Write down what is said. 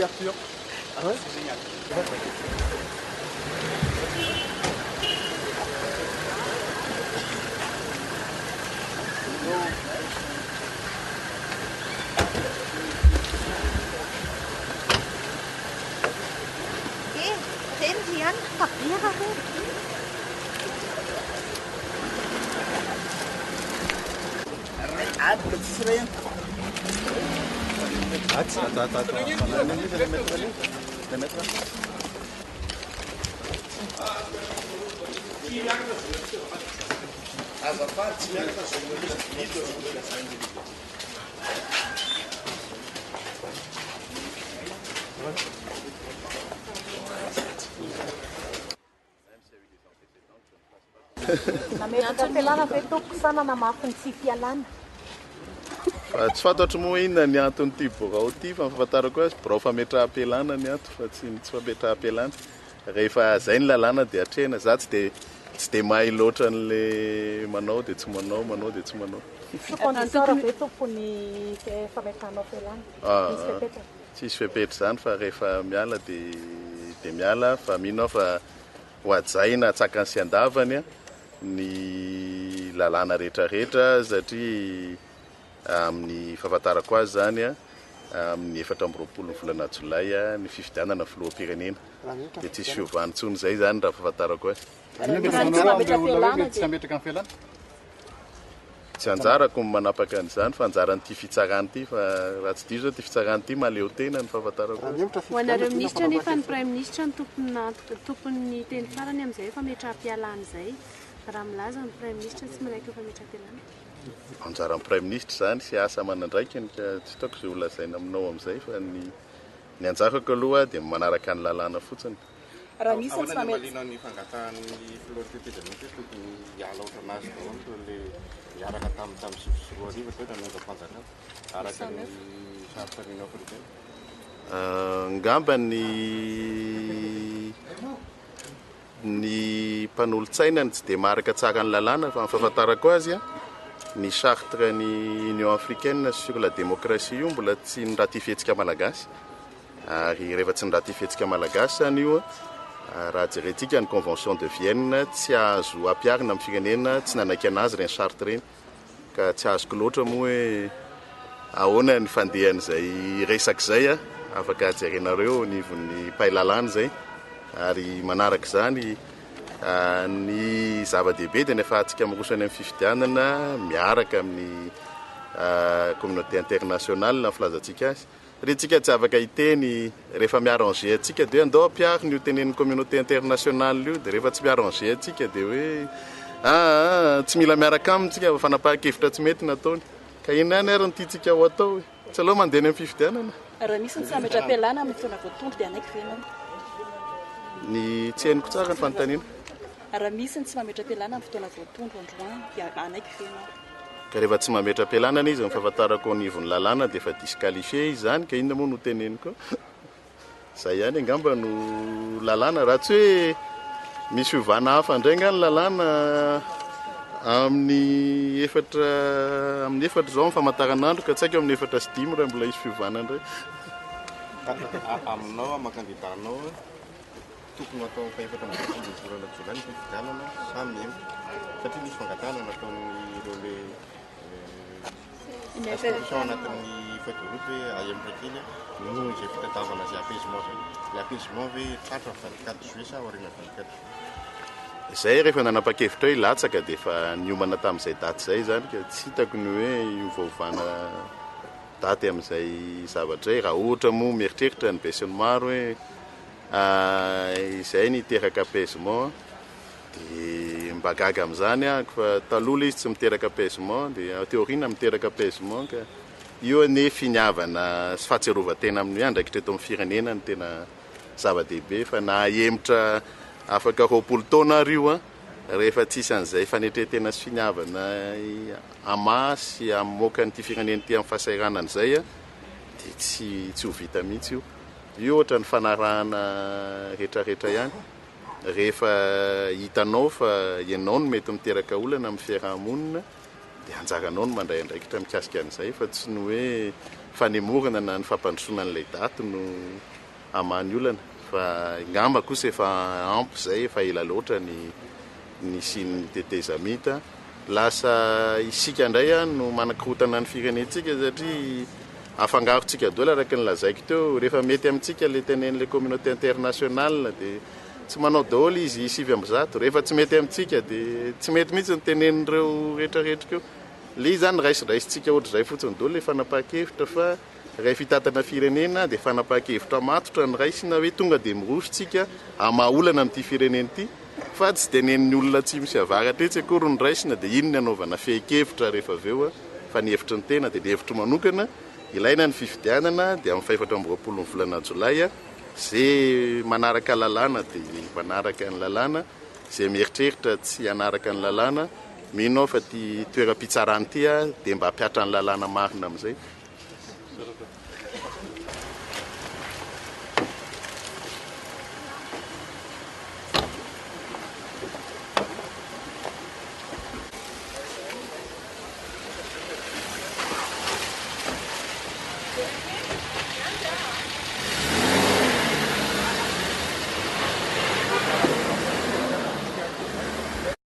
l'ouverture. Ah ouais, c'est génial. Tsy fantatro moa inona ny anton'ity borao ity fa fahafantarako azy borao fametraha-pialana ny ato fa tsy fametraha-pialana. Rehefa zay ny lalàna dia atrehana. Za tsy dia mahay loatra an'le manao dia tsy manao, manao dia tsy manao. Tsisy fepetra zany fa rehefa miala dia miala fa mino aho fa hoajaina tsakany sy andavany ny lalàna rehetrarehetra satria amin'ny fahafantarako azy zany amin'ny 14 volana Jolay ny fifidianana filoham-pirenena dia tsisy fiovana intsony zay zany raha fahafantarako azy. Tsy anjarako manapaka an'izany fa anjaran'ity fitsarana ity fa raha tsy diso zao ity fitsarana ity maleo tena ny fahafantarako azy. Ho anareo minisitra nefa ny prime ministre ny tompon'ny teny farany amin'izay efa metraha-pialana izay. Raha milaza ny prime ministre tsy malaika efa metraha-pialana. Anjaran'ny prime ministre zany sy asa aman'andraikiny ka tsy hitako izay holazaina aminao amin'izay fa ny anjakako aloha dia manaraka ny lalàna fotsiny. Raha misy ny malina ny fangatahan'ny filoha-tetezanity tokony hiala otranazy daholo le hiaraka tamin'ny sivy arivo toetra ny onjam-panjakana araka ny saritra Union africaine. Ngamba ny mpanolo-tsaina tsy dia maharaka tsara ny lalàna fa ny fahafantarako azy ny charte ny Union africaine sur la démocratie io mbola tsy niratifihetsika malagasy ary rehefa tsy niratifihetsika malagasy zany io raha jerentsika ny convention de Vienne tsy azo ampiarina amin'ny firenena tsy nanaiky anazy ireny charte ireny ka tsy azoko loatra moa hoe ahoana ny fandehan'izay resaka izay afaka jerenareo nivon'ny mpailalàna zay ary manaraka izany ny zava-dehibe dia nefa antsika mirosany amin'ny fifidianana miaraka amin'ny communauté internationale na filazantsika azy. Rentsika tsy afaka hiteny rehefa miarranger atsika dia andao ampiary ny tenen'ny communauté internationale io dia rehefa tsy miarranger atsika dia hoe tsy mila miaraka amintsika fanapahan-kevitra tsy mety nataony ka ina any ary nytiatsika ho atao tsy aloha mandeha amin'ny fifidianana. Raha misy ny sametra-pialana amin'ny fotoana voatondro dia anaiky venao? Ny tsy hainiko tsara ny fanontaniana. Raha misy ny tsy mametra-pialana amin'ny fotoana voatondro androany dia anaiky venao? Ka rehefa tsy mametra-pialana izy ny fahafantarako anivon'ny lalàna dia efa disqualifié izy zany ka inona moa no teneniko zay ihany angamba no lalàna raha tsy hoe misy fiovana hafa indray nga ny lalàna amin'ny efatra zao ny famantaranandro ka tsy haiko amin'ny 4 sy 5 raha mbola isy fiovana indray. Aminao makandidanao tokony atao faefatra amin'ny volana Jolay ny fifidianana samy satria misy fangatana nataon'ireo le institution anatin'ny feuille de route hoe ay amin'ny rakely no izay fitadiavana izay apaisement zay. Le apaisement ve tratra 24 juillet sa aoriana 24? Zay rehefa nanapa-kevitra hoe latsaka dia efa niomana tamin'izay daty izay zany ka tsy hitako ny hoe iovaovana daty amin'izay zavatra raha ohatra moa mieritreritra ny besin'ny maro hoe izay niteraka apaisement dia mba gaga amin'izany fa taloha izy tsy miteraka apaisement dia teoriana miteraka apaisement ka io ane finiavana sy fahatsiarovan-tena amin'ny andraikitra eto amin'ny firenena ny tena zava-dehibe fa na emitra afaka 20 taona ary io rehefa tsisy an'izay fanetretena sy finiavana ama sy amoaka n'ity firenena ity amin'ny fahasairanana izay dia tsy ho vita mihitsy io ohatra ny fanarahana rehetrarehetra ihany rehefa hitanao fa ianao no mety miteraka olana amin'ny fiarahamonina dia anjaranao no mandray andraikitra mikasika an'izay fa tsy ny hoe fanemorana na ny fampandrosoana an'ilay daty no amany olana fa ngamba kosa efa ampy zay efa ela loatra ny siny tetezamita lasa isika indray no manakorotana ny firenentsika satria afangarontsika dola araka ny lazaiko teo rehefa mety amintsika le tenen'le communauté internationale dia tsy manao daholo izy 700 rehefa tsy mety amintsika dia tsy mety mihitsy ny tenen'ireo rehetrarehetra keo le zany raisiraisitsika ohatr'izay fotsiny daholo le fanapahan-kevitra fa rehefa hitatana firenena dia fanapahan-kevitra matotra ny raisina hoe tonga dia mirositsika amaolana amin'ity firenena ity fa tsy tenen'ny olona tsy misy avaratra etsy akory ny raisina dia iny ny anaovana fehi-kevitra rehefa avy eo fa ny hevitry ny tena dia ny hevitry manokana ilaina ny fifidianana dia amin'ny 24 ny volana jolay zay manaraka lalàna dia manaraka ny lalàna zay mieritreritra tsy hanaraka ny lalàna minao fa ty toeram-pitsarany ty dia mba hampiatra ny lalàna marina amin'izay